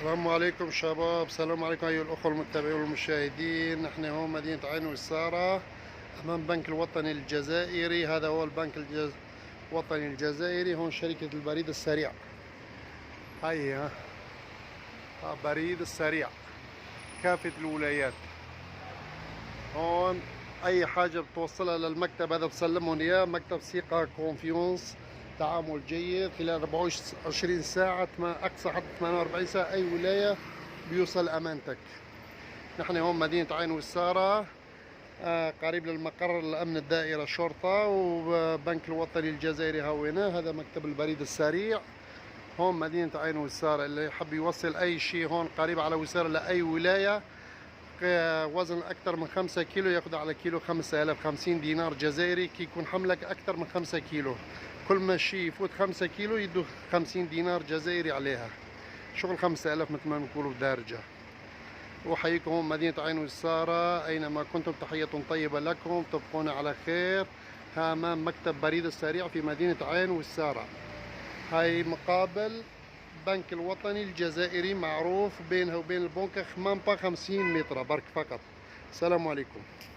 السلام عليكم شباب، السلام عليكم أيها الأخوة المتابعين والمشاهدين. نحن هون مدينة عين والسارة أمام بنك الوطني الجزائري. هذا هو البنك الوطني الجزائري. هون شركة البريد السريع. هاي ها بريد السريع كافة الولايات. هون أي حاجة بتوصلها للمكتب هذا بسلمهم إياه. مكتب ثقة كونفيونس، تعامل جيد خلال 24 ساعة، أقصى حد 48 ساعة. أي ولاية بيوصل أمانتك. نحن هون مدينة عين والسارة، قريب للمقر الأمن الدائرة الشرطة وبنك الوطني الجزائري. هوينا هذا مكتب البريد السريع هون مدينة عين والسارة. اللي يحب يوصل أي شيء هون قريب على وسارة لأي ولاية، وزن أكثر من 5 كيلو ياخذ على كيلو 5000، 50 دينار جزائري. كي يكون حملك أكثر من 5 كيلو، كل ما الشيء يفوت 5 كيلو يدو 50 دينار جزائري عليها. شغل 5000 مثل ما نقولوا بدارجة. أحييكم من مدينة عين والسارة أينما كنتم، تحية طيبة لكم، تبقون على خير. ها أمام مكتب بريد السريع في مدينة عين والسارة. هاي مقابل بنك الوطني الجزائري، معروف بينه وبين البنك خمامبا 50 متر برك فقط. السلام عليكم.